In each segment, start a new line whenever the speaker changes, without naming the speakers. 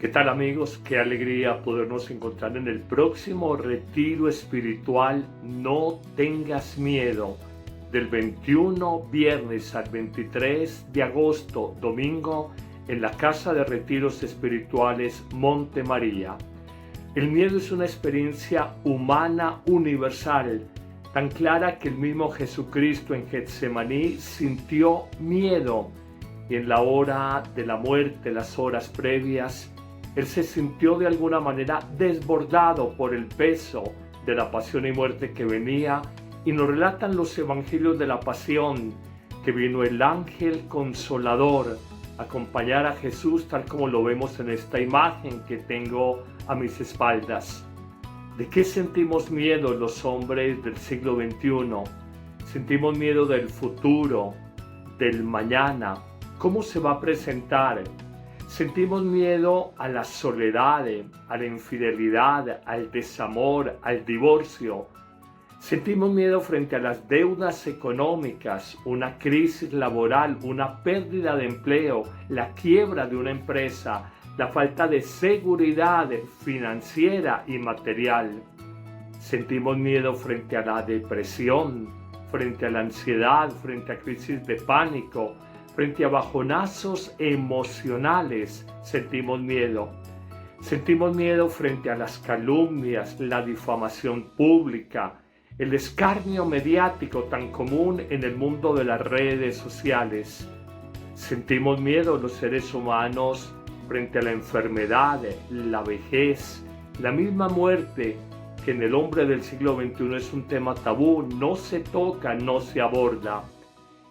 ¿Qué tal, amigos? Qué alegría podernos encontrar en el próximo retiro espiritual No tengas miedo, del 21 viernes al 23 de agosto, domingo, en la Casa de Retiros Espirituales Monte María. El miedo es una experiencia humana universal, tan clara que el mismo Jesucristo en Getsemaní sintió miedo, y en la hora de la muerte, las horas previas, Él se sintió de alguna manera desbordado por el peso de la pasión y muerte que venía, y nos relatan los evangelios de la pasión que vino el ángel consolador a acompañar a Jesús, tal como lo vemos en esta imagen que tengo a mis espaldas. ¿De qué sentimos miedo los hombres del siglo XXI? Sentimos miedo del futuro, del mañana, cómo se va a presentar. Sentimos miedo a la soledad, a la infidelidad, al desamor, al divorcio. Sentimos miedo frente a las deudas económicas, una crisis laboral, una pérdida de empleo, la quiebra de una empresa, la falta de seguridad financiera y material. Sentimos miedo frente a la depresión, frente a la ansiedad, frente a crisis de pánico, frente a bajonazos emocionales. Sentimos miedo. Sentimos miedo frente a las calumnias, la difamación pública, el escarnio mediático tan común en el mundo de las redes sociales. Sentimos miedo los seres humanos frente a la enfermedad, la vejez, la misma muerte, que en el hombre del siglo XXI es un tema tabú, no se toca, no se aborda.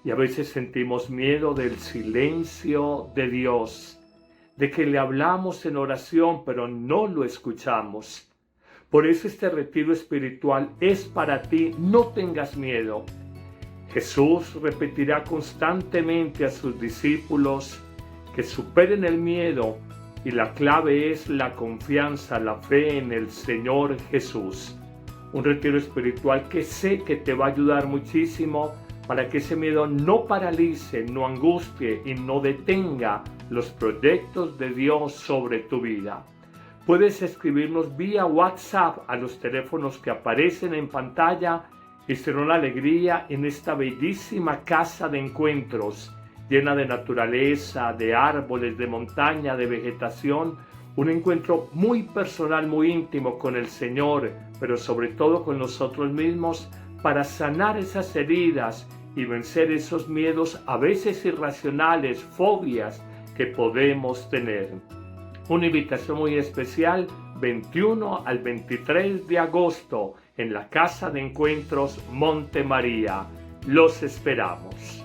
Y a veces sentimos miedo del silencio de Dios, de que le hablamos en oración pero no lo escuchamos. Por eso este retiro espiritual es para ti. No tengas miedo. Jesús repetirá constantemente a sus discípulos que superen el miedo, y la clave es la confianza, la fe en el Señor Jesús. Un retiro espiritual que sé que te va a ayudar muchísimo para que ese miedo no paralice, no angustie y no detenga los proyectos de Dios sobre tu vida. Puedes escribirnos vía WhatsApp a los teléfonos que aparecen en pantalla, y será una alegría en esta bellísima casa de encuentros, llena de naturaleza, de árboles, de montaña, de vegetación, un encuentro muy personal, muy íntimo con el Señor, pero sobre todo con nosotros mismos, para sanar esas heridas y vencer esos miedos a veces irracionales, fobias que podemos tener. Una invitación muy especial, 21 al 23 de agosto, en la Casa de Encuentros Monte María. Los esperamos.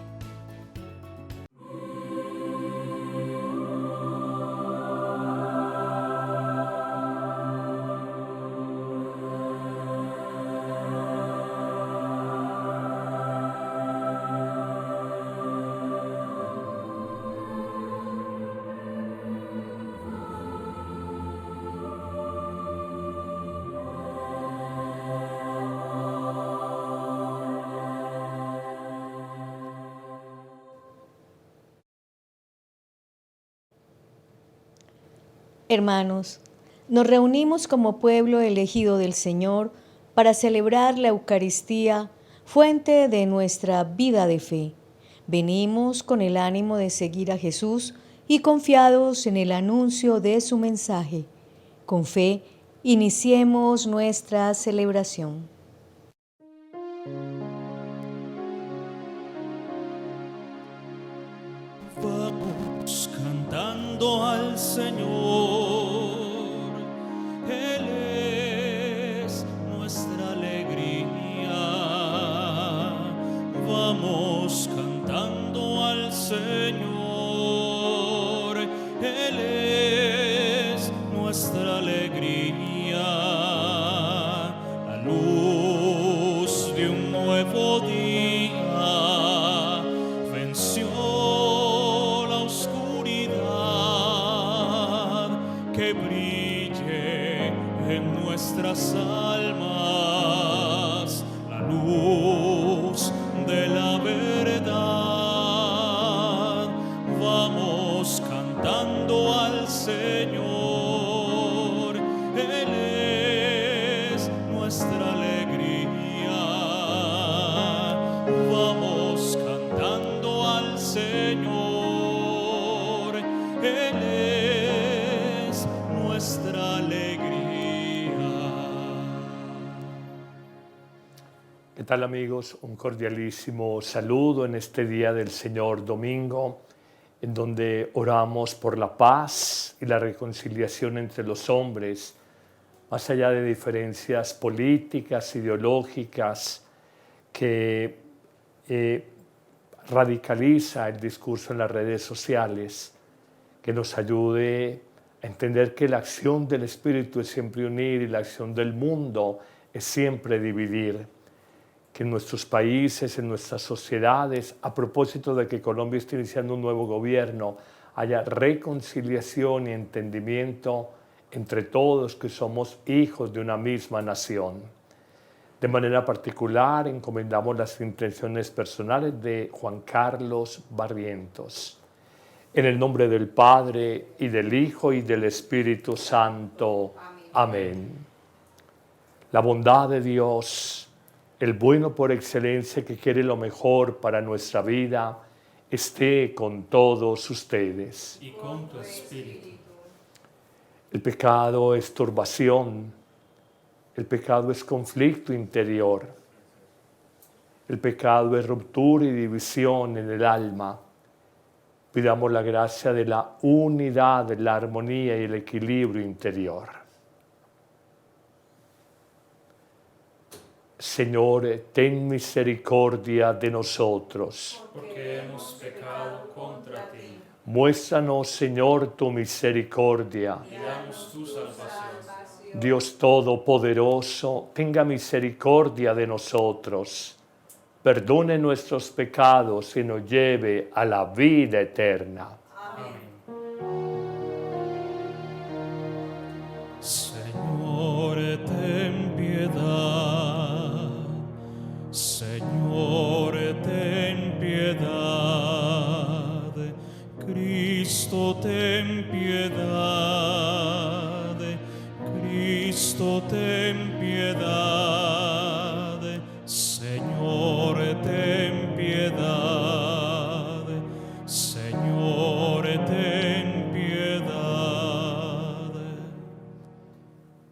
Hermanos, nos reunimos como pueblo elegido del Señor para celebrar la Eucaristía, fuente de nuestra vida de fe. Venimos con el ánimo de seguir a Jesús y confiados en el anuncio de su mensaje. Con fe, iniciemos nuestra celebración.
Vamos cantando al Señor, Él es nuestra alegría. Vamos cantando al Señor, Él es nuestra alegría. La luz de un nuevo día venció la oscuridad, que brille en nuestras almas la luz de la verdad. Vamos cantando al Señor.
¿Qué tal, amigos? Un cordialísimo saludo en este día del Señor domingo, en donde oramos por la paz y la reconciliación entre los hombres, más allá de diferencias políticas, ideológicas, que radicaliza el discurso en las redes sociales, que nos ayude a entender que la acción del Espíritu es siempre unir y la acción del mundo es siempre dividir. Que en nuestros países, en nuestras sociedades, a propósito de que Colombia está iniciando un nuevo gobierno, haya reconciliación y entendimiento entre todos que somos hijos de una misma nación. De manera particular, encomendamos las intenciones personales de Juan Carlos Barrientos. En el nombre del Padre, y del Hijo, y del Espíritu Santo. Amén. La bondad de Dios, el bueno por excelencia que quiere lo mejor para nuestra vida, esté con todos ustedes.
Y con tu espíritu.
El pecado es turbación, el pecado es conflicto interior, el pecado es ruptura y división en el alma. Pidamos la gracia de la unidad, de la armonía y el equilibrio interior. Señor, ten misericordia de nosotros.
Porque hemos pecado contra ti.
Muéstranos, Señor, tu misericordia.
Y danos tu salvación.
Dios Todopoderoso, tenga misericordia de nosotros. Perdone nuestros pecados y nos lleve a la vida eterna.
Señor, ten piedad. Señor, ten piedad. Cristo, ten piedad. Cristo, ten piedad. Señor, ten piedad. Señor, ten piedad.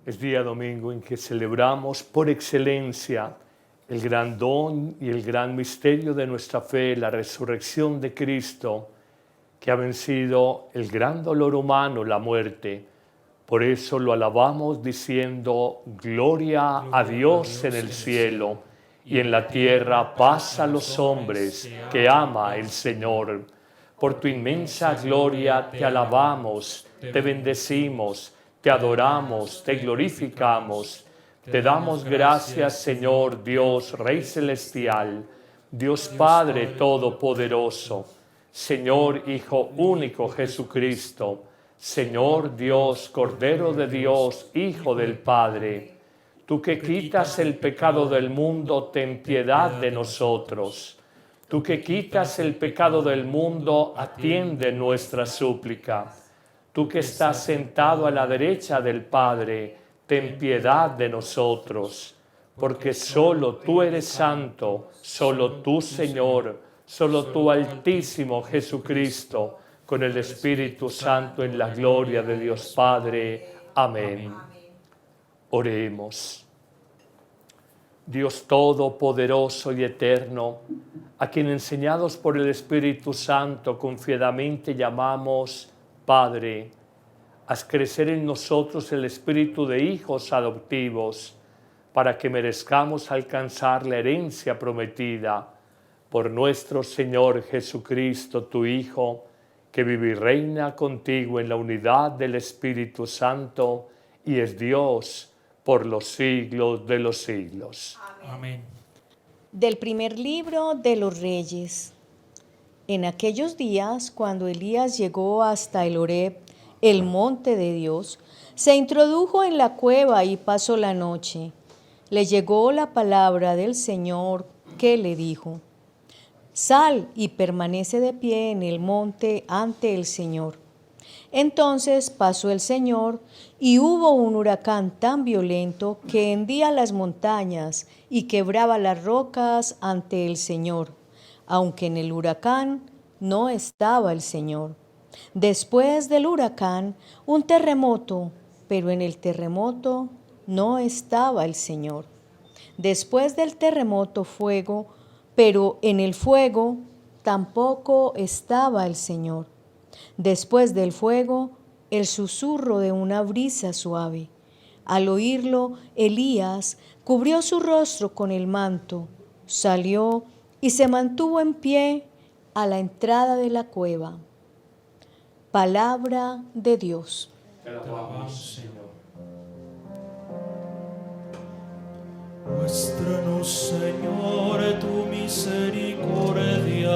Es día domingo en que celebramos por excelencia el gran don y el gran misterio de nuestra fe, la resurrección de Cristo, que ha vencido el gran dolor humano, la muerte. Por eso lo alabamos diciendo: gloria a Dios en el cielo, y en la tierra paz a los hombres que ama el Señor. Por tu inmensa gloria te alabamos, te bendecimos, te adoramos, te glorificamos. Te damos gracias, Señor Dios, Rey Celestial, Dios Padre Todopoderoso, Señor Hijo único Jesucristo, Señor Dios, Cordero de Dios, Hijo del Padre. Tú que quitas el pecado del mundo, ten piedad de nosotros. Tú que quitas el pecado del mundo, atiende nuestra súplica. Tú que estás sentado a la derecha del Padre, ten piedad de nosotros. Porque solo tú eres santo, solo tú, Señor, solo tú, Altísimo Jesucristo, con el Espíritu Santo en la gloria de Dios Padre. Amén. Oremos. Dios Todopoderoso y Eterno, a quien enseñados por el Espíritu Santo confiadamente llamamos Padre, haz crecer en nosotros el espíritu de hijos adoptivos, para que merezcamos alcanzar la herencia prometida por nuestro Señor Jesucristo, tu Hijo, que vive y reina contigo en la unidad del Espíritu Santo y es Dios por los siglos de los siglos.
Amén.
Del primer libro de los Reyes. En aquellos días, cuando Elías llegó hasta el Horeb, el monte de Dios, se introdujo en la cueva y pasó la noche. Le llegó la palabra del Señor que le dijo: Sal y permanece de pie en el monte ante el Señor. Entonces pasó el Señor y hubo un huracán tan violento que hendía las montañas y quebraba las rocas ante el Señor, aunque en el huracán no estaba el Señor. Después del huracán, un terremoto, pero en el terremoto no estaba el Señor. Después del terremoto fuego, pero en el fuego tampoco estaba el Señor. Después del fuego, el susurro de una brisa suave. Al oírlo, Elías cubrió su rostro con el manto, salió y se mantuvo en pie a la entrada de la cueva. Palabra de Dios.
Te alabamos, Señor. Muéstranos, Señor, tu misericordia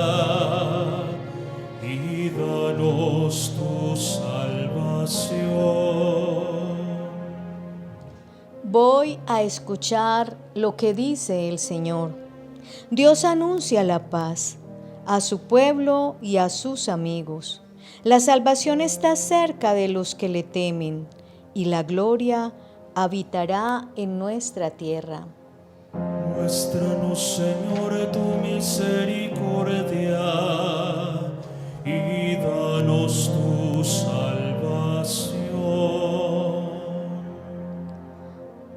y danos tu salvación.
Voy a escuchar lo que dice el Señor. Dios anuncia la paz a su pueblo y a sus amigos. La salvación está cerca de los que le temen, y la gloria habitará en nuestra tierra.
Muéstranos, Señor, tu misericordia y danos tu salvación.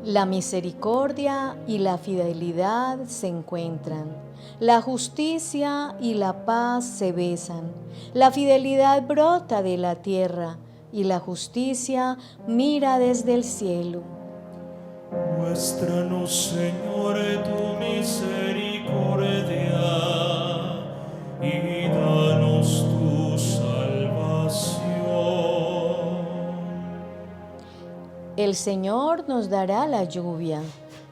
La misericordia y la fidelidad se encuentran. La justicia y la paz se besan. La fidelidad brota de la tierra y la justicia mira desde el cielo.
Muéstranos, Señor, tu misericordia y danos tu salvación.
El Señor nos dará la lluvia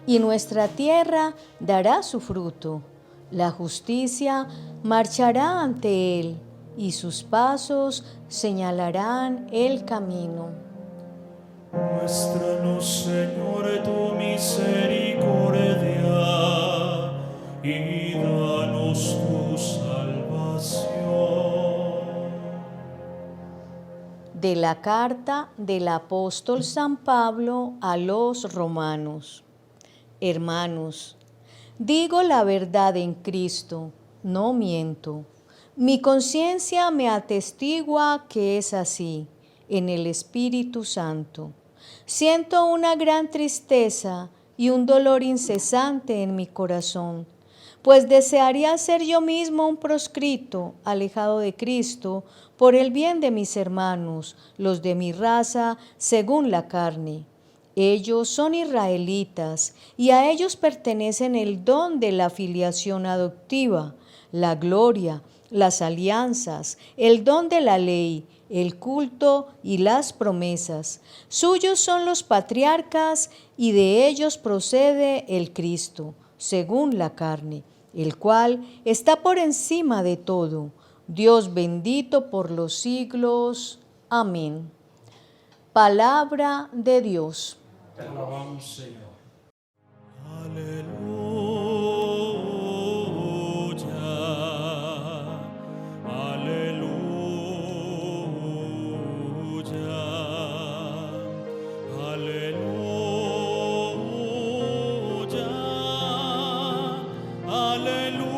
y nuestra tierra dará su fruto. La justicia marchará ante Él y sus pasos señalarán el camino.
Muéstranos, Señor, tu misericordia y danos tu salvación.
De la carta del apóstol San Pablo a los romanos. Hermanos, digo la verdad en Cristo, no miento. Mi conciencia me atestigua que es así, en el Espíritu Santo. Siento una gran tristeza y un dolor incesante en mi corazón, pues desearía ser yo mismo un proscrito, alejado de Cristo, por el bien de mis hermanos, los de mi raza, según la carne. Ellos son israelitas, y a ellos pertenecen el don de la filiación adoptiva, la gloria, las alianzas, el don de la ley, el culto y las promesas. Suyos son los patriarcas, y de ellos procede el Cristo, según la carne, el cual está por encima de todo. Dios bendito por los siglos. Amén. Palabra de Dios.
Te alabamos, Señor. Aleluya, aleluya, aleluya, aleluya,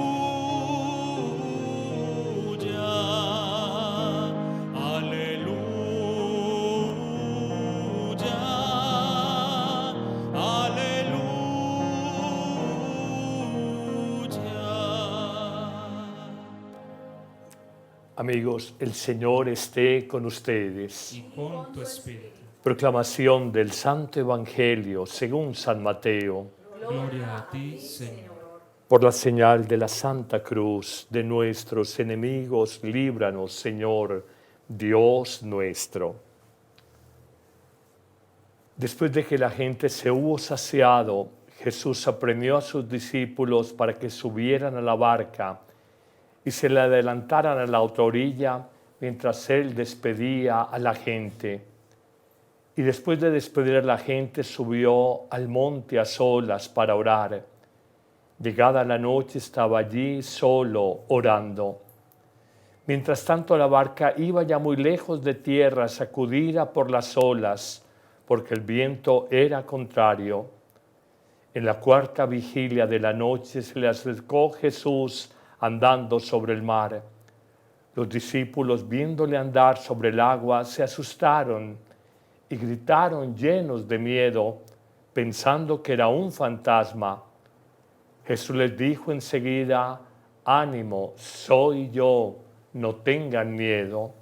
Amigos, el Señor esté con ustedes.
y con tu espíritu.
Proclamación del Santo Evangelio según San Mateo.
Gloria a ti, Señor.
Por la señal de la Santa Cruz de nuestros enemigos, líbranos, Señor, Dios nuestro. Después de que la gente se hubo saciado, Jesús apremió a sus discípulos para que subieran a la barca y se le adelantaran a la otra orilla mientras él despedía a la gente. Y después de despedir a la gente, subió al monte a solas para orar. Llegada la noche, estaba allí solo orando. Mientras tanto, la barca iba ya muy lejos de tierra, sacudida por las olas, porque el viento era contrario. En la cuarta vigilia de la noche se le acercó Jesús andando sobre el mar. Los discípulos, viéndole andar sobre el agua, se asustaron y gritaron llenos de miedo, pensando que era un fantasma. Jesús les dijo enseguida: ánimo, soy yo, no tengan miedo.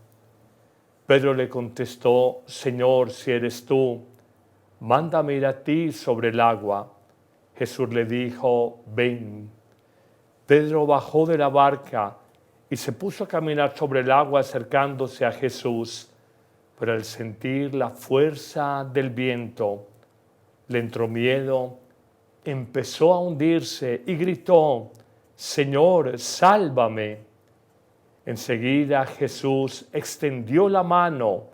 Pedro le contestó: Señor, si eres tú, mándame ir a ti sobre el agua. Jesús le dijo: ven. Pedro bajó de la barca y se puso a caminar sobre el agua acercándose a Jesús, pero al sentir la fuerza del viento, le entró miedo, empezó a hundirse y gritó: Señor, sálvame. Enseguida Jesús extendió la mano,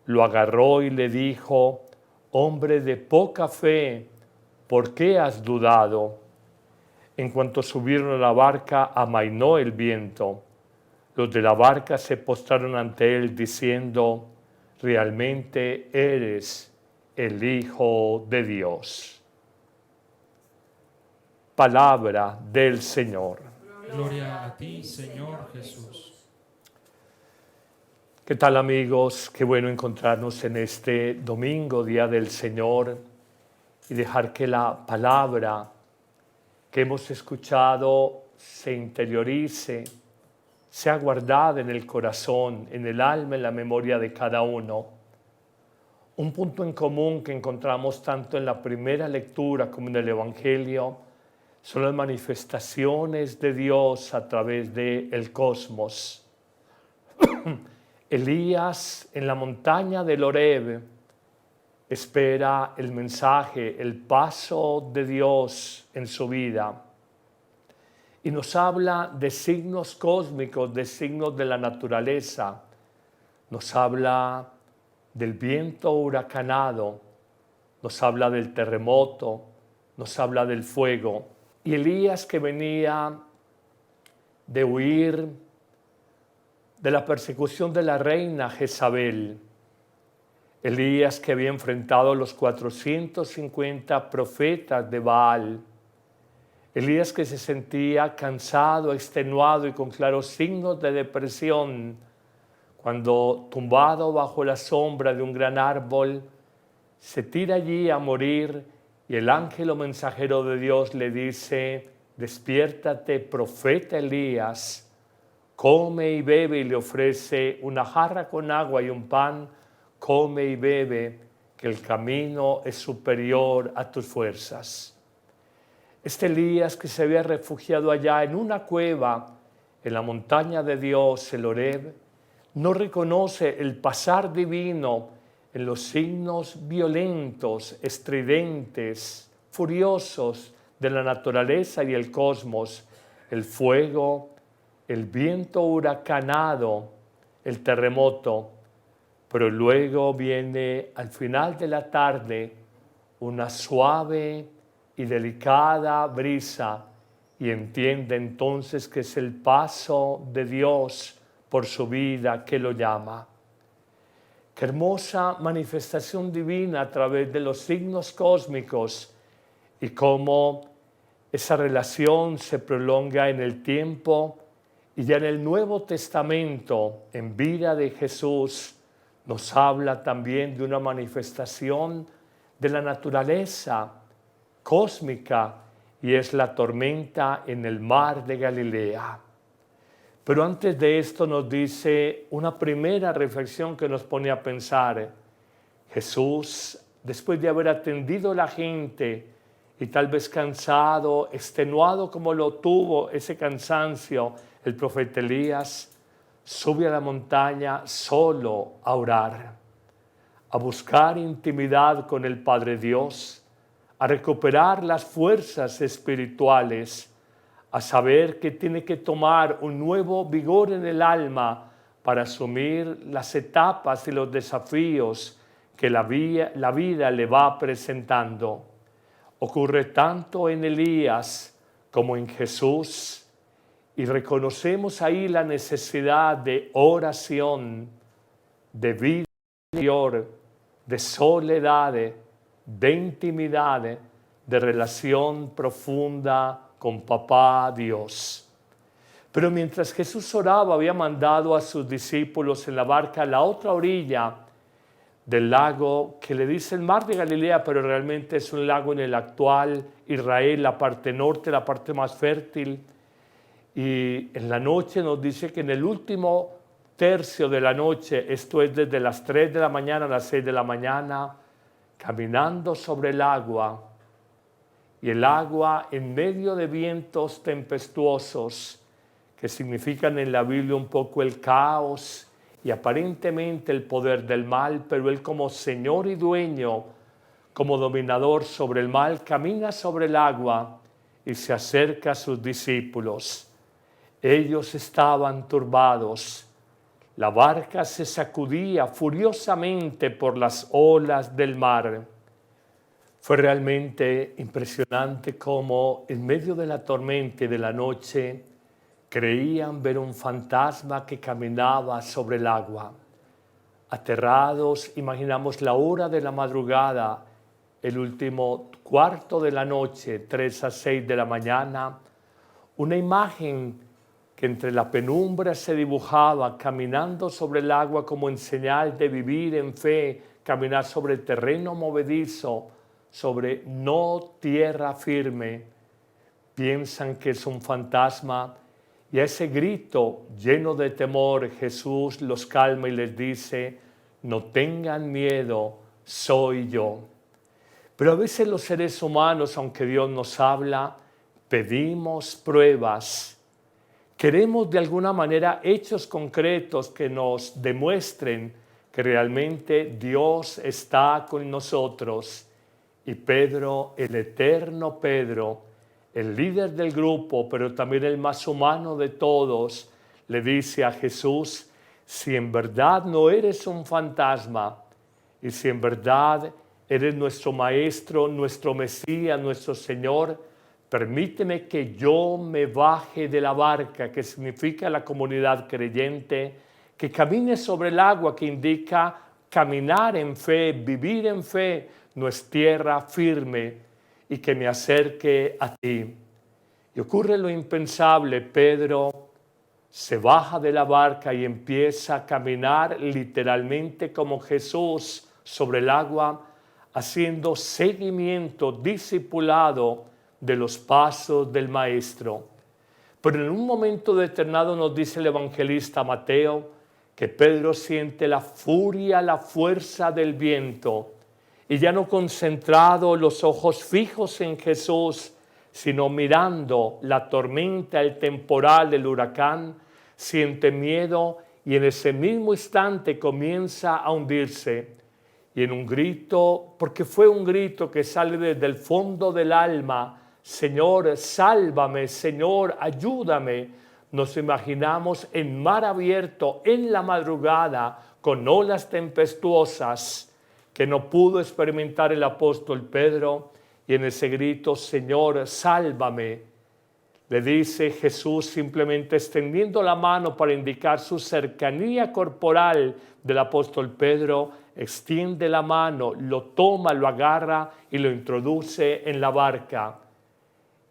lo agarró y le dijo: hombre de poca fe, ¿por qué has dudado? En cuanto subieron a la barca, amainó el viento. Los de la barca se postraron ante él diciendo: realmente eres el Hijo de Dios. Palabra del Señor.
Gloria a ti, Señor Jesús.
¿Qué tal, amigos? Qué bueno encontrarnos en este domingo, Día del Señor, y dejar que la palabra que hemos escuchado se interiorice, sea guardada en el corazón, en el alma, en la memoria de cada uno. Un punto en común que encontramos tanto en la primera lectura como en el Evangelio son las manifestaciones de Dios a través del cosmos. Elías en la montaña del Horeb espera el mensaje, el paso de Dios en su vida. Y nos habla de signos cósmicos, de signos de la naturaleza. Nos habla del viento huracanado, nos habla del terremoto, nos habla del fuego. Y Elías, que venía de huir de la persecución de la reina Jezabel, Elías, que había enfrentado a los 450 profetas de Baal, Elías, que se sentía cansado, extenuado y con claros signos de depresión, cuando tumbado bajo la sombra de un gran árbol, se tira allí a morir y el ángel o mensajero de Dios le dice: despiértate, profeta Elías, come y bebe, y le ofrece una jarra con agua y un pan. Come y bebe, que el camino es superior a tus fuerzas. Este Elías, que se había refugiado allá en una cueva en la montaña de Dios, el Horeb, no reconoce el pasar divino en los signos violentos, estridentes, furiosos de la naturaleza y el cosmos, el fuego, el viento huracanado, el terremoto. Pero luego viene al final de la tarde una suave y delicada brisa y entiende entonces que es el paso de Dios por su vida que lo llama. Qué hermosa manifestación divina a través de los signos cósmicos y cómo esa relación se prolonga en el tiempo y ya en el Nuevo Testamento, en vida de Jesús, nos habla también de una manifestación de la naturaleza cósmica y es la tormenta en el mar de Galilea. Pero antes de esto nos dice una primera reflexión que nos pone a pensar. Jesús, después de haber atendido a la gente y tal vez cansado, extenuado como lo tuvo ese cansancio el profeta Elías, sube a la montaña solo a orar, a buscar intimidad con el Padre Dios, a recuperar las fuerzas espirituales, a saber que tiene que tomar un nuevo vigor en el alma para asumir las etapas y los desafíos que la vida le va presentando. Ocurre tanto en Elías como en Jesús y reconocemos ahí la necesidad de oración, de vida interior, de soledad, de intimidad, de relación profunda con Papá Dios. Pero mientras Jesús oraba, había mandado a sus discípulos en la barca a la otra orilla, del lago que le dice el mar de Galilea, pero realmente es un lago en el actual Israel, la parte norte, la parte más fértil. Y en la noche nos dice que en el último tercio de la noche, esto es desde las 3 de la mañana a las 6 de la mañana, caminando sobre el agua, y el agua en medio de vientos tempestuosos, que significan en la Biblia un poco el caos y aparentemente el poder del mal, pero Él como Señor y dueño, como dominador sobre el mal, camina sobre el agua y se acerca a sus discípulos. Ellos estaban turbados. La barca se sacudía furiosamente por las olas del mar. Fue realmente impresionante cómo en medio de la tormenta y de la noche creían ver un fantasma que caminaba sobre el agua. Aterrados, imaginamos la hora de la madrugada, el último cuarto de la noche, 3 a 6 de la mañana, una imagen que entre la penumbra se dibujaba caminando sobre el agua como en señal de vivir en fe, caminar sobre terreno movedizo, sobre no tierra firme. Piensan que es un fantasma y a ese grito lleno de temor Jesús los calma y les dice: no tengan miedo, soy yo. Pero a veces los seres humanos, aunque Dios nos habla, pedimos pruebas. Queremos de alguna manera hechos concretos que nos demuestren que realmente Dios está con nosotros. Y Pedro, el eterno Pedro, el líder del grupo, pero también el más humano de todos, le dice a Jesús: si en verdad no eres un fantasma y si en verdad eres nuestro Maestro, nuestro Mesías, nuestro Señor, permíteme que yo me baje de la barca, que significa la comunidad creyente, que camine sobre el agua, que indica caminar en fe, vivir en fe, no es tierra firme, y que me acerque a ti. Y ocurre lo impensable. Pedro se baja de la barca y empieza a caminar literalmente como Jesús sobre el agua, haciendo seguimiento discipulado de los pasos del Maestro. Pero en un momento determinado nos dice el evangelista Mateo que Pedro siente la furia, la fuerza del viento, y ya no concentrado los ojos fijos en Jesús, sino mirando la tormenta, el temporal, el huracán, siente miedo y en ese mismo instante comienza a hundirse. Y en un grito, porque fue un grito que sale desde el fondo del alma: Señor, sálvame, Señor, ayúdame. Nos imaginamos en mar abierto, en la madrugada, con olas tempestuosas, que no pudo experimentar el apóstol Pedro, y en ese grito: Señor, sálvame, le dice Jesús, simplemente extendiendo la mano para indicar su cercanía corporal del apóstol Pedro, extiende la mano, lo toma, lo agarra y lo introduce en la barca,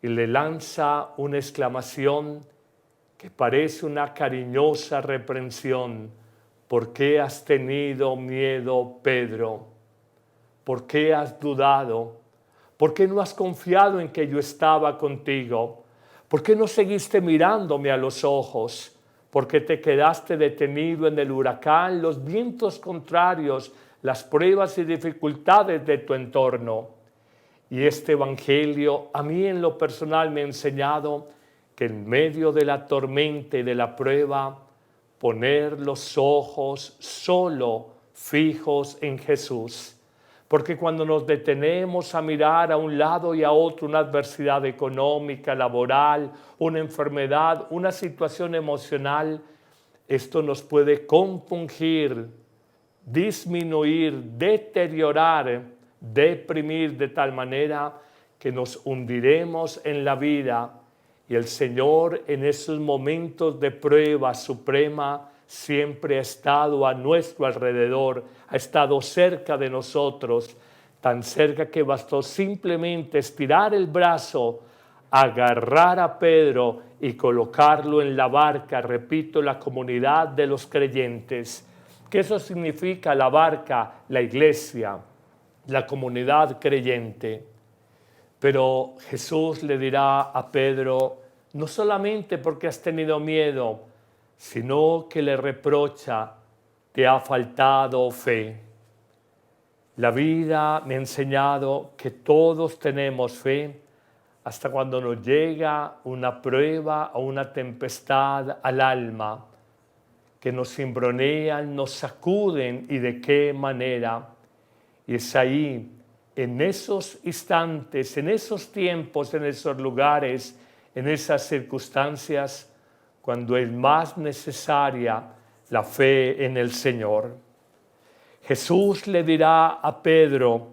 y le lanza una exclamación que parece una cariñosa reprensión: ¿por qué has tenido miedo, Pedro? ¿Por qué has dudado? ¿Por qué no has confiado en que yo estaba contigo? ¿Por qué no seguiste mirándome a los ojos? ¿Por qué te quedaste detenido en el huracán, los vientos contrarios, las pruebas y dificultades de tu entorno? Y este evangelio a mí en lo personal me ha enseñado que en medio de la tormenta y de la prueba, poner los ojos solo fijos en Jesús. Porque cuando nos detenemos a mirar a un lado y a otro, una adversidad económica, laboral, una enfermedad, una situación emocional, esto nos puede compungir, disminuir, deteriorar, deprimir de tal manera que nos hundiremos en la vida. Y el Señor en esos momentos de prueba suprema siempre ha estado a nuestro alrededor, ha estado cerca de nosotros, tan cerca que bastó simplemente estirar el brazo, agarrar a Pedro y colocarlo en la barca, repito, la comunidad de los creyentes. que eso significa la barca, la iglesia, la comunidad creyente. Pero Jesús le dirá a Pedro, no solamente porque has tenido miedo, sino que le reprocha, te ha faltado fe. La vida me ha enseñado que todos tenemos fe hasta cuando nos llega una prueba o una tempestad al alma, que nos cimbronean, nos sacuden y de qué manera. Y es ahí, en esos instantes, en esos tiempos, en esos lugares, en esas circunstancias, cuando es más necesaria la fe en el Señor. Jesús le dirá a Pedro,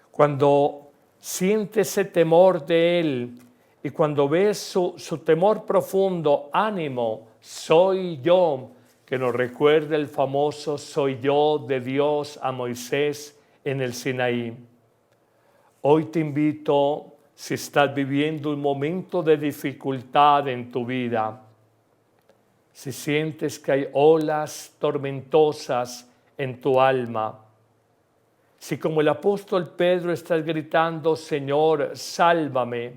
cuando siente ese temor de él y cuando ves su temor profundo, ánimo, soy yo, que nos recuerda el famoso soy yo de Dios a Moisés en el Sinaí. Hoy te invito, si estás viviendo un momento de dificultad en tu vida, si sientes que hay olas tormentosas en tu alma, si como el apóstol Pedro estás gritando, Señor, sálvame,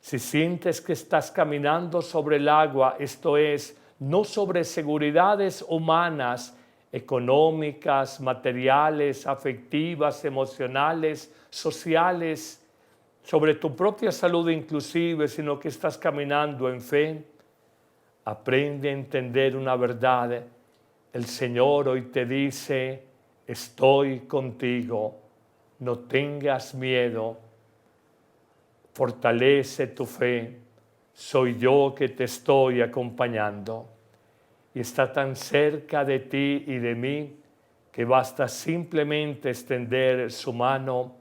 si sientes que estás caminando sobre el agua, esto es, no sobre seguridades humanas, económicas, materiales, afectivas, emocionales, sociales, sobre tu propia salud inclusive, sino que estás caminando en fe, aprende a entender una verdad. El Señor hoy te dice, estoy contigo, no tengas miedo, fortalece tu fe, soy yo que te estoy acompañando. Y está tan cerca de ti y de mí que basta simplemente extender su mano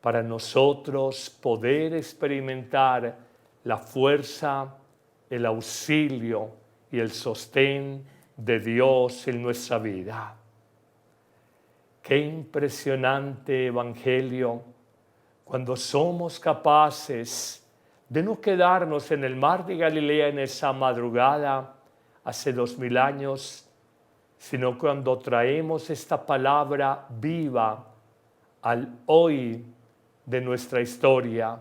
para nosotros poder experimentar la fuerza, el auxilio y el sostén de Dios en nuestra vida. Qué impresionante evangelio cuando somos capaces de no quedarnos en el mar de Galilea en esa madrugada hace 2000 años, sino cuando traemos esta palabra viva al hoy de nuestra historia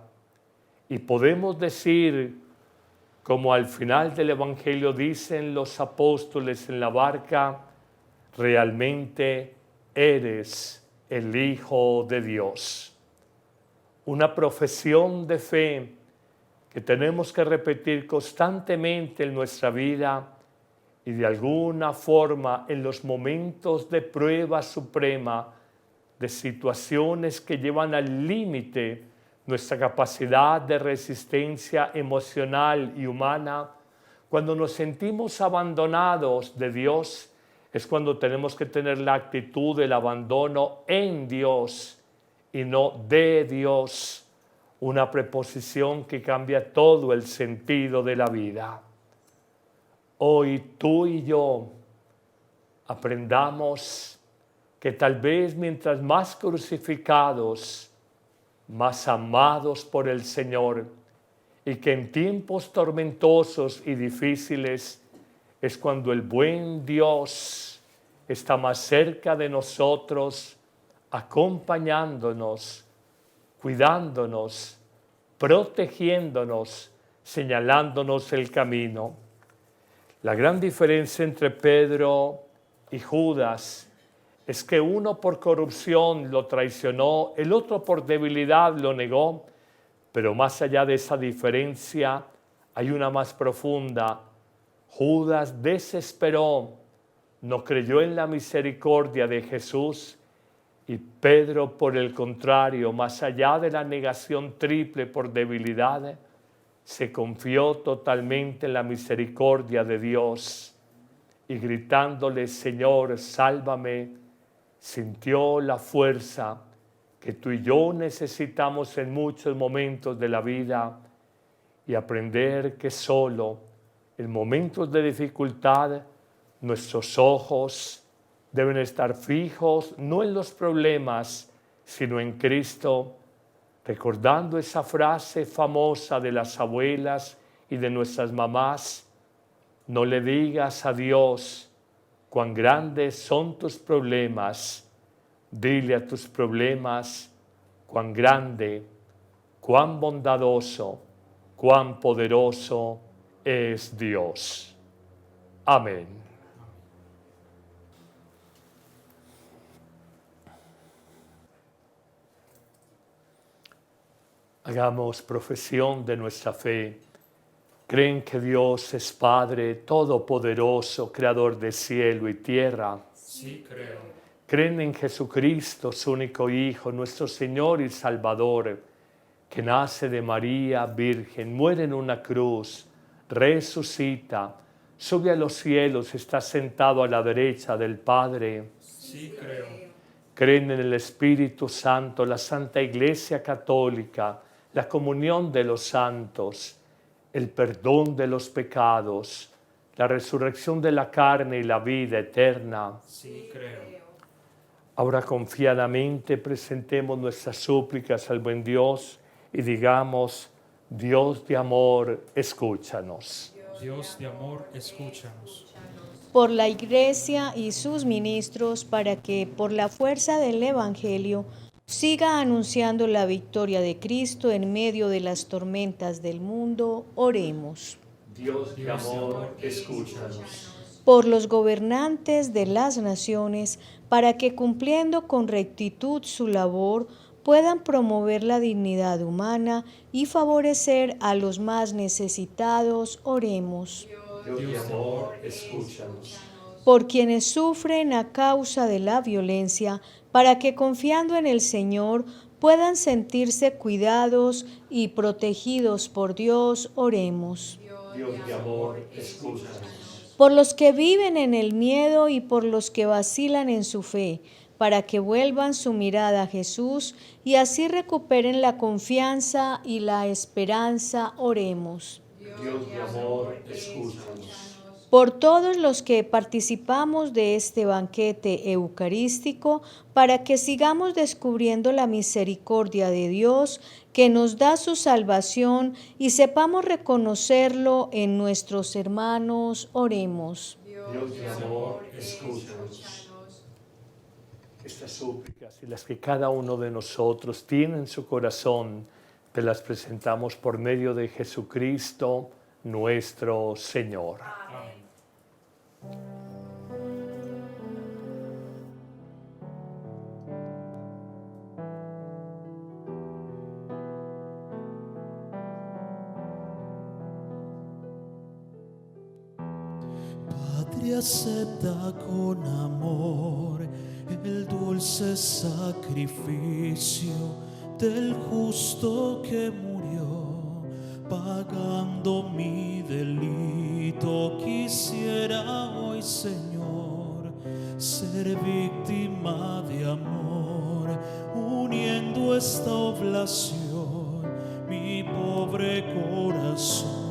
y podemos decir, como al final del Evangelio dicen los apóstoles en la barca, realmente eres el Hijo de Dios. Una profesión de fe que tenemos que repetir constantemente en nuestra vida y de alguna forma en los momentos de prueba suprema, de situaciones que llevan al límite nuestra capacidad de resistencia emocional y humana, cuando nos sentimos abandonados de Dios, es cuando tenemos que tener la actitud del abandono en Dios y no de Dios, una preposición que cambia todo el sentido de la vida. Hoy tú y yo aprendamos que tal vez mientras más crucificados, más amados por el Señor, y que en tiempos tormentosos y difíciles es cuando el buen Dios está más cerca de nosotros, acompañándonos, cuidándonos, protegiéndonos, señalándonos el camino. La gran diferencia entre Pedro y Judas es que uno por corrupción lo traicionó, el otro por debilidad lo negó, pero más allá de esa diferencia hay una más profunda. Judas desesperó, no creyó en la misericordia de Jesús, y Pedro, por el contrario, más allá de la negación triple por debilidad, se confió totalmente en la misericordia de Dios y gritándole, Señor, sálvame, sintió la fuerza que tú y yo necesitamos en muchos momentos de la vida y aprender que solo en momentos de dificultad nuestros ojos deben estar fijos no en los problemas, sino en Cristo, recordando esa frase famosa de las abuelas y de nuestras mamás, no le digas a Dios cuán grandes son tus problemas. Dile a tus problemas cuán grande, cuán bondadoso, cuán poderoso es Dios. Amén. Hagamos profesión de nuestra fe. ¿Creen que Dios es Padre Todopoderoso, Creador de cielo y tierra?
Sí, creo.
¿Creen en Jesucristo, su único Hijo, nuestro Señor y Salvador, que nace de María Virgen, muere en una cruz, resucita, sube a los cielos, está sentado a la derecha del Padre?
Sí, creo.
¿Creen en el Espíritu Santo, la Santa Iglesia Católica, la comunión de los santos, el perdón de los pecados, la resurrección de la carne y la vida eterna?
Sí, creo.
Ahora confiadamente presentemos nuestras súplicas al buen Dios y digamos: Dios de amor, escúchanos.
Dios de amor, escúchanos.
Por la Iglesia y sus ministros, para que, por la fuerza del Evangelio, siga anunciando la victoria de Cristo en medio de las tormentas del mundo, oremos.
Dios de amor, escúchanos.
Por los gobernantes de las naciones, para que, cumpliendo con rectitud su labor, puedan promover la dignidad humana y favorecer a los más necesitados, oremos.
Dios de amor, escúchanos.
Por quienes sufren a causa de la violencia, para que, confiando en el Señor, puedan sentirse cuidados y protegidos por Dios, oremos.
Dios de amor, escúchanos.
Por los que viven en el miedo y por los que vacilan en su fe, para que vuelvan su mirada a Jesús y así recuperen la confianza y la esperanza, oremos.
Dios de amor, escúchanos.
Por todos los que participamos de este banquete eucarístico, para que sigamos descubriendo la misericordia de Dios que nos da su salvación y sepamos reconocerlo en nuestros hermanos, oremos.
Dios de amor, escúchanos. Estas súplicas y las que cada uno de nosotros tiene en su corazón, te las presentamos por medio de Jesucristo, nuestro Señor.
Padre, acepta con amor el dulce sacrificio del justo que murió, pagando mi delito. Quisiera hoy, Señor, ser víctima de amor, uniendo esta oblación, mi pobre corazón.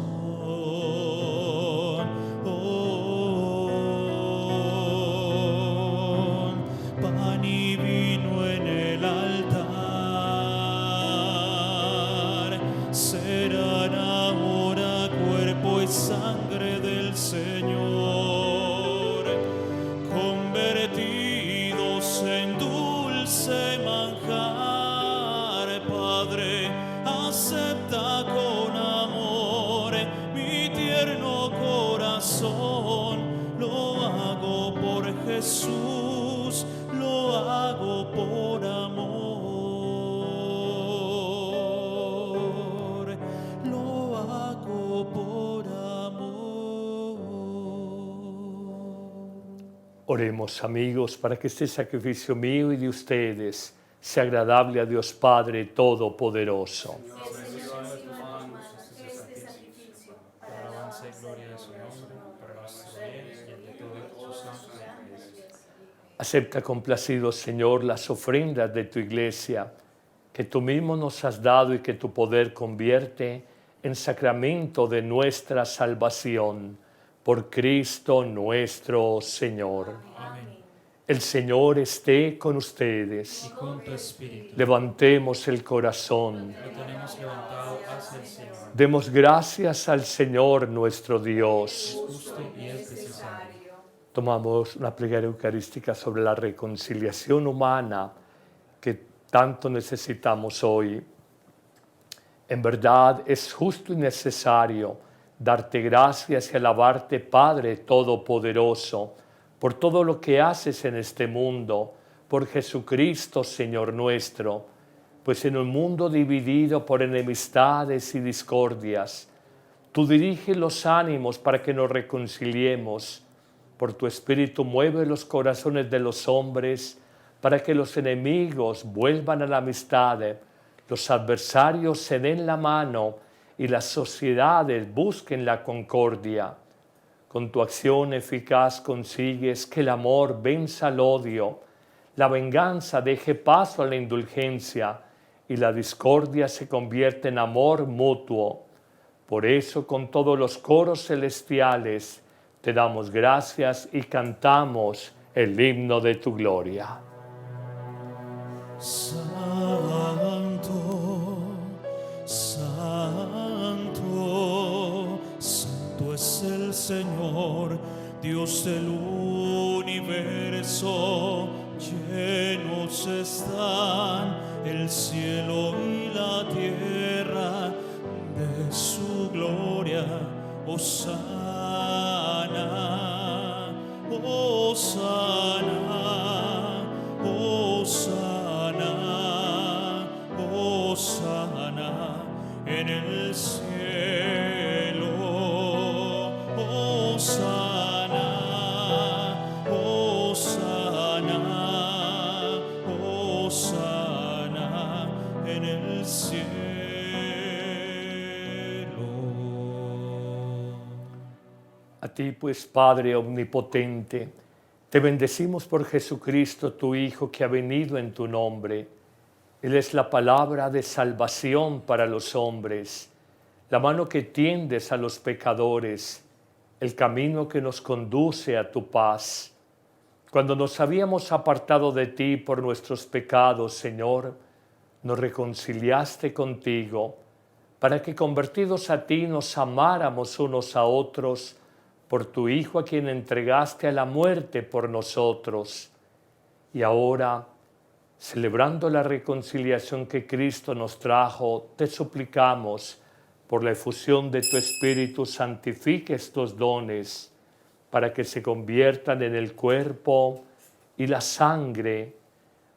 Pan y vino en el altar serán ahora cuerpo y sangre del Señor, convertidos en dulce manjar. Padre, acepta con amor mi tierno corazón. Lo hago por Jesús, lo hago por amor, lo hago por amor.
Oremos, amigos, para que este sacrificio mío y de ustedes sea agradable a Dios Padre Todopoderoso.
Para alabanza y gloria de su nombre, para nuestro bien y el de todos sus santos.
Acepta complacido, Señor, las ofrendas de tu iglesia, que tú mismo nos has dado y que tu poder convierte en sacramento de nuestra salvación. Por Cristo nuestro Señor.
Amén.
El Señor esté con ustedes.
Y con tu espíritu.
Levantemos el corazón.
Lo tenemos levantado hacia el Señor.
Demos gracias al Señor nuestro Dios.
Justo y es necesario.
Tomamos una plegaria eucarística sobre la reconciliación humana que tanto necesitamos hoy. En verdad es justo y necesario darte gracias y alabarte, Padre Todopoderoso, por todo lo que haces en este mundo, por Jesucristo, Señor nuestro, pues en un mundo dividido por enemistades y discordias, tú diriges los ánimos para que nos reconciliemos. Por tu Espíritu mueve los corazones de los hombres para que los enemigos vuelvan a la amistad, los adversarios se den la mano y las sociedades busquen la concordia. Con tu acción eficaz consigues que el amor venza al odio, la venganza deje paso a la indulgencia y la discordia se convierte en amor mutuo. Por eso, con todos los coros celestiales, te damos gracias y cantamos el himno de tu gloria.
Santo, santo, santo es el Señor, Dios del universo. Llenos están el cielo y la tierra de su gloria. Hosana, Hosana, Hosana, Hosana en el cielo. Hosana, Hosana, Hosana en el cielo.
A ti, pues, Padre omnipotente, te bendecimos por Jesucristo, tu Hijo, que ha venido en tu nombre. Él es la palabra de salvación para los hombres, la mano que tiendes a los pecadores, el camino que nos conduce a tu paz. Cuando nos habíamos apartado de ti por nuestros pecados, Señor, nos reconciliaste contigo, para que convertidos a ti nos amáramos unos a otros, por tu Hijo a quien entregaste a la muerte por nosotros. Y ahora, celebrando la reconciliación que Cristo nos trajo, te suplicamos, por la efusión de tu Espíritu, santifique estos dones, para que se conviertan en el cuerpo y la sangre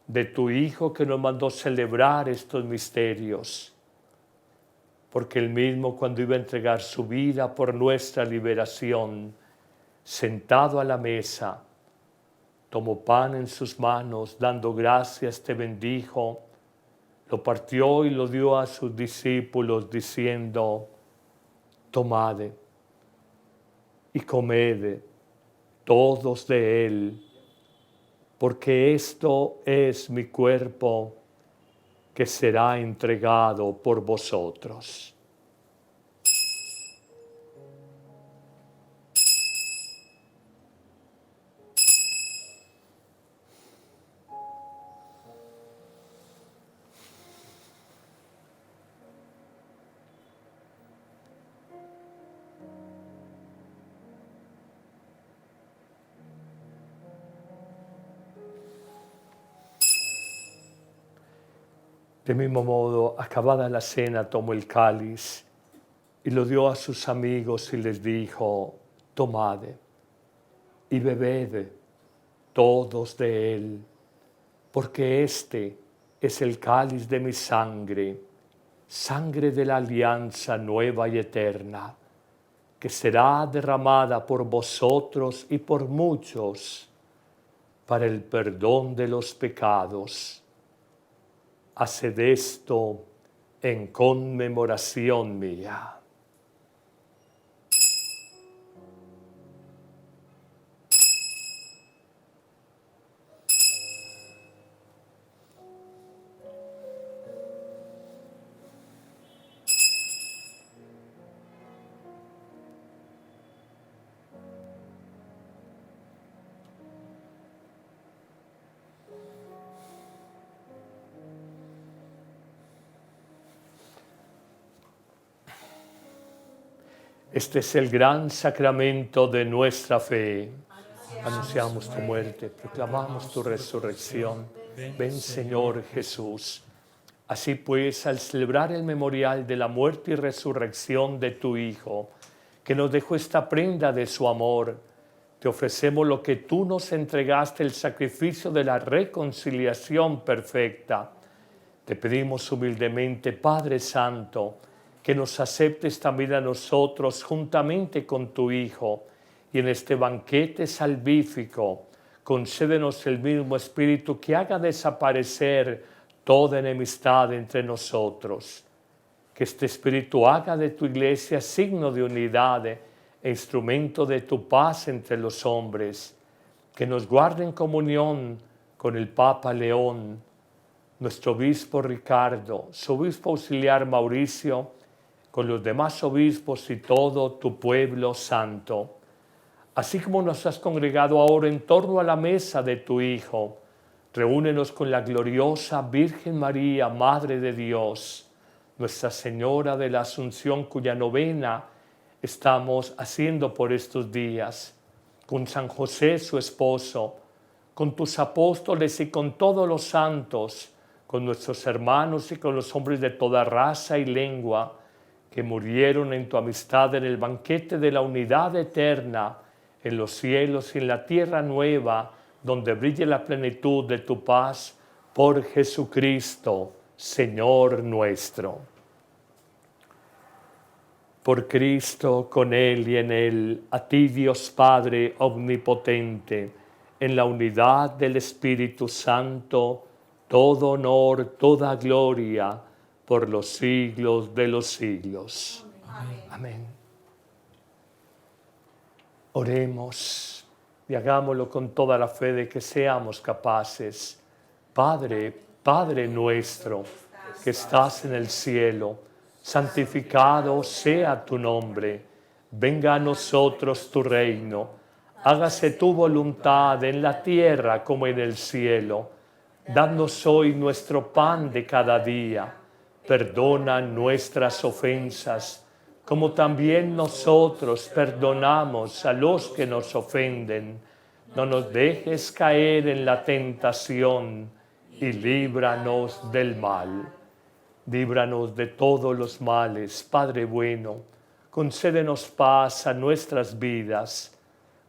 de tu Hijo que nos mandó celebrar estos misterios. Porque él mismo, cuando iba a entregar su vida por nuestra liberación, sentado a la mesa, tomó pan en sus manos, dando gracias, te bendijo, lo partió y lo dio a sus discípulos, diciendo: tomad y comed todos de él, porque esto es mi cuerpo, que será entregado por vosotros. De mismo modo, acabada la cena, tomó el cáliz y lo dio a sus amigos y les dijo: tomad y bebed todos de él, porque este es el cáliz de mi sangre, sangre de la alianza nueva y eterna, que será derramada por vosotros y por muchos para el perdón de los pecados. Haced esto en conmemoración mía. Este es el gran sacramento de nuestra fe. Anunciamos tu muerte, proclamamos tu resurrección. Ven, Señor Jesús. Así pues, al celebrar el memorial de la muerte y resurrección de tu Hijo, que nos dejó esta prenda de su amor, te ofrecemos lo que tú nos entregaste, el sacrificio de la reconciliación perfecta. Te pedimos humildemente, Padre Santo, que nos aceptes también a nosotros juntamente con tu Hijo, y en este banquete salvífico concédenos el mismo Espíritu que haga desaparecer toda enemistad entre nosotros. Que este Espíritu haga de tu Iglesia signo de unidad e instrumento de tu paz entre los hombres. Que nos guarde en comunión con el Papa León, nuestro obispo Ricardo, su obispo auxiliar Mauricio, con los demás obispos y todo tu pueblo santo. Así como nos has congregado ahora en torno a la mesa de tu Hijo, reúnenos con la gloriosa Virgen María, Madre de Dios, Nuestra Señora de la Asunción, cuya novena estamos haciendo por estos días, con San José, su esposo, con tus apóstoles y con todos los santos, con nuestros hermanos y con los hombres de toda raza y lengua, que murieron en tu amistad en el banquete de la unidad eterna, en los cielos y en la tierra nueva, donde brille la plenitud de tu paz, por Jesucristo, Señor nuestro. Por Cristo, con Él y en Él, a ti Dios Padre omnipotente, en la unidad del Espíritu Santo, todo honor, toda gloria, por los siglos de los siglos.
Amén.
Amén. Oremos y hagámoslo con toda la fe de que seamos capaces. Padre, Padre nuestro, que estás en el cielo, santificado sea tu nombre. Venga a nosotros tu reino. Hágase tu voluntad en la tierra como en el cielo. Danos hoy nuestro pan de cada día. Perdona nuestras ofensas, como también nosotros perdonamos a los que nos ofenden. No nos dejes caer en la tentación y líbranos del mal. Líbranos de todos los males, Padre bueno. Concédenos paz a nuestras vidas,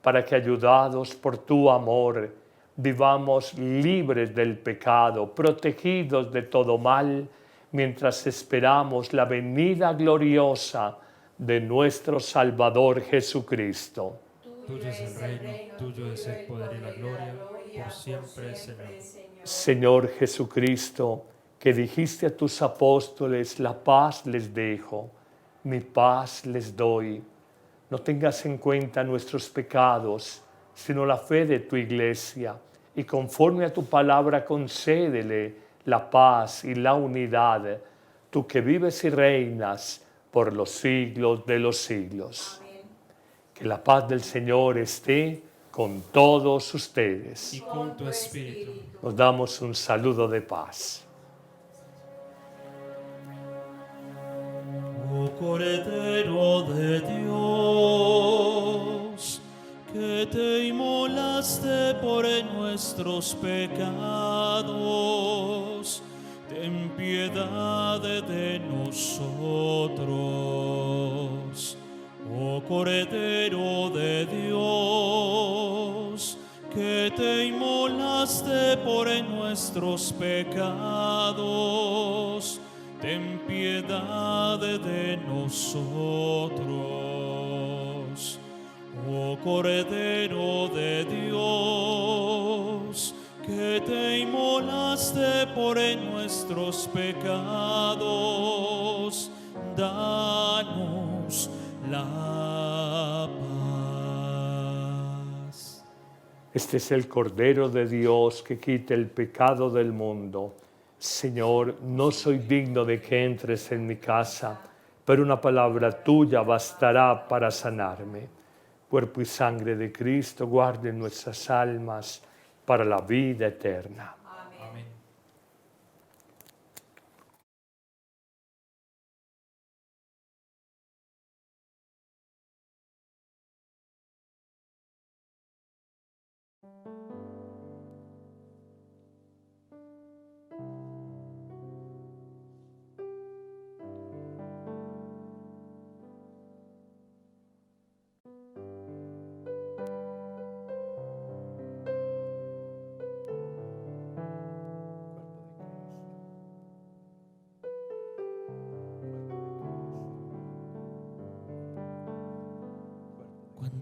para que, ayudados por tu amor, vivamos libres del pecado, protegidos de todo mal, mientras esperamos la venida gloriosa de nuestro Salvador Jesucristo.
Tuyo es el reino, tuyo es el poder y la gloria, por siempre, Señor.
Señor Jesucristo, que dijiste a tus apóstoles, la paz les dejo, mi paz les doy. No tengas en cuenta nuestros pecados, sino la fe de tu Iglesia, y conforme a tu palabra concédele la paz y la unidad, tú que vives y reinas por los siglos de los siglos. Amén. Que la paz del Señor esté con todos ustedes.
Y con tu espíritu.
Nos damos un saludo de paz.
Oh Cordero de Dios, que te inmolaste por nuestros pecados, ten piedad de nosotros. Oh Cordero de Dios, que te inmolaste por nuestros pecados, ten piedad de nosotros. Oh Cordero de Dios, que te inmolaste por nuestros pecados, danos la paz.
Este es el Cordero de Dios que quita el pecado del mundo. Señor, no soy digno de que entres en mi casa, pero una palabra tuya bastará para sanarme. Cuerpo y sangre de Cristo guarden nuestras almas para la vida eterna.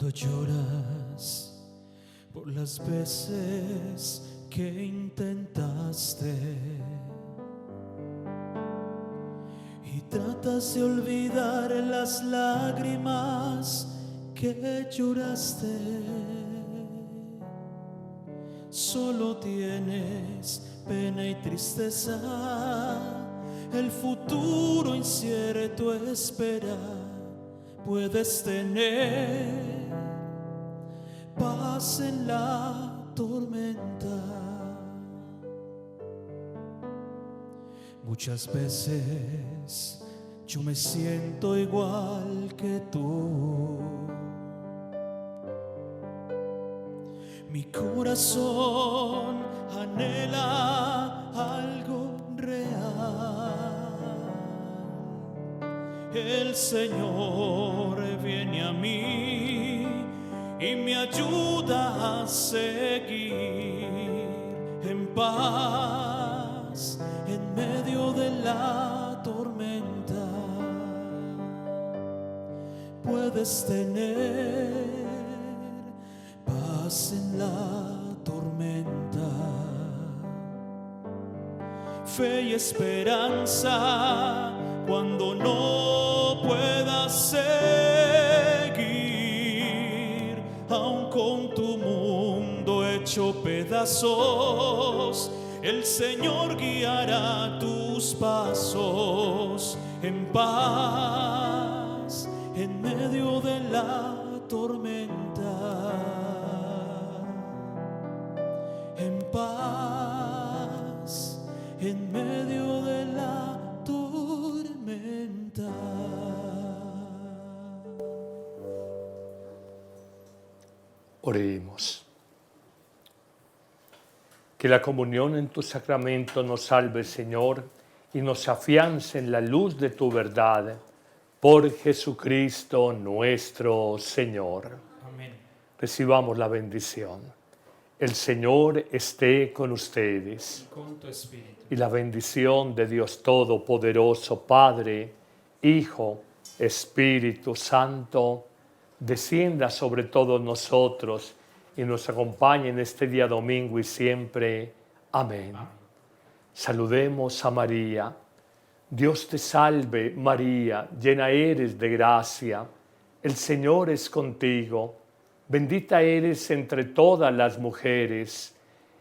Cuando lloras por las veces que intentaste y tratas de olvidar las lágrimas que lloraste, solo tienes pena y tristeza, el futuro incierto espera. Puedes tener paz en la tormenta. Muchas veces yo me siento igual que tú. Mi corazón anhela algo real. El Señor viene a mí y me ayuda a seguir en paz en medio de la tormenta. Puedes tener paz en la tormenta, fe y esperanza cuando no puedas seguir, aun con tu mundo hecho pedazos, el Señor guiará tus pasos en paz en medio de la tormenta, en paz en medio de la tormenta.
Oremos. Que la comunión en tu sacramento nos salve, Señor, y nos afiance en la luz de tu verdad. Por Jesucristo nuestro Señor.
Amén.
Recibamos la bendición. El Señor esté con ustedes.
Y con tu espíritu.
Y la bendición de Dios Todopoderoso, Padre, Hijo, Espíritu Santo, descienda sobre todos nosotros y nos acompañe en este día domingo y siempre. Amén. Saludemos a María. Dios te salve, María, llena eres de gracia. El Señor es contigo. Bendita eres entre todas las mujeres,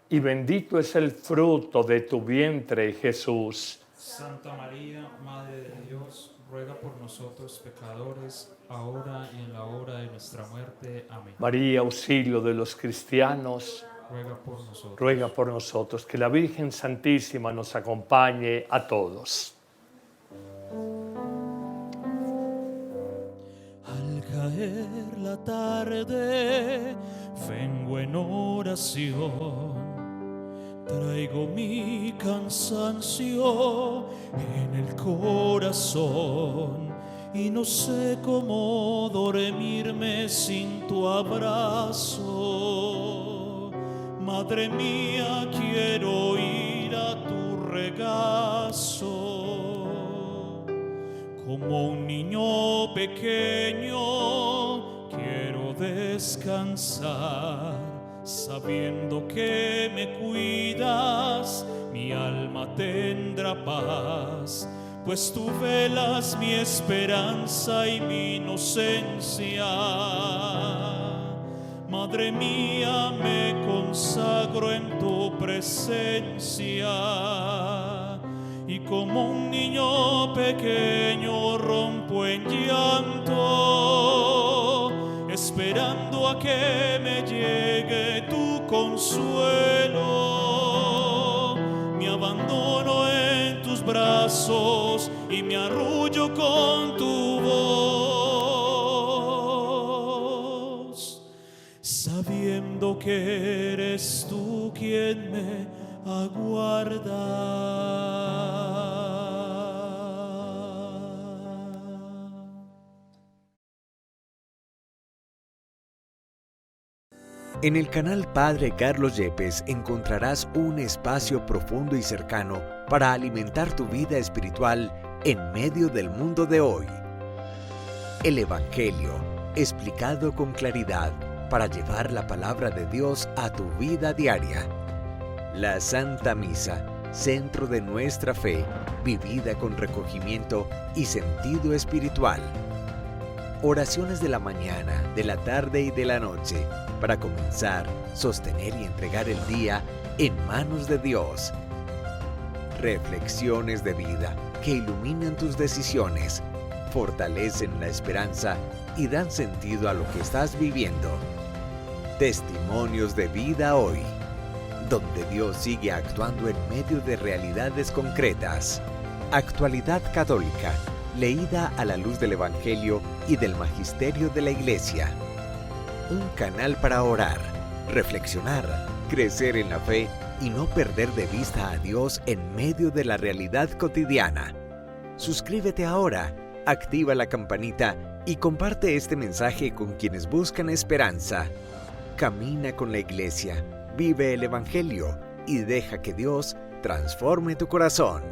y bendito es el fruto de tu vientre, Jesús.
Santa María, Madre de Dios, ruega por nosotros pecadores, ahora y en la hora de nuestra muerte. Amén.
María, auxilio de los cristianos,
Ruega por nosotros.
ruega por nosotros. Que la Virgen Santísima nos acompañe a todos.
Al caer la tarde, vengo en oración. Traigo mi cansancio en el corazón y no sé cómo dormirme sin tu abrazo. Madre mía, quiero ir a tu regazo. Como un niño pequeño quiero descansar, sabiendo que me cuidas, mi alma tendrá paz, pues tú velas mi esperanza y mi inocencia. Madre mía, me consagro en tu presencia y como un niño pequeño rompo en llanto, esperando a que me llegue tu consuelo. Me abandono en tus brazos y me arrullo con tu voz, sabiendo que eres tú quien me aguarda.
En el canal Padre Carlos Yepes encontrarás un espacio profundo y cercano para alimentar tu vida espiritual en medio del mundo de hoy. El Evangelio, explicado con claridad para llevar la palabra de Dios a tu vida diaria. La Santa Misa, centro de nuestra fe, vivida con recogimiento y sentido espiritual. Oraciones de la mañana, de la tarde y de la noche, para comenzar, sostener y entregar el día en manos de Dios. Reflexiones de vida que iluminan tus decisiones, fortalecen la esperanza y dan sentido a lo que estás viviendo. Testimonios de vida hoy, donde Dios sigue actuando en medio de realidades concretas. Actualidad católica, leída a la luz del Evangelio y del Magisterio de la Iglesia. Un canal para orar, reflexionar, crecer en la fe y no perder de vista a Dios en medio de la realidad cotidiana. Suscríbete ahora, activa la campanita y comparte este mensaje con quienes buscan esperanza. Camina con la Iglesia, vive el Evangelio y deja que Dios transforme tu corazón.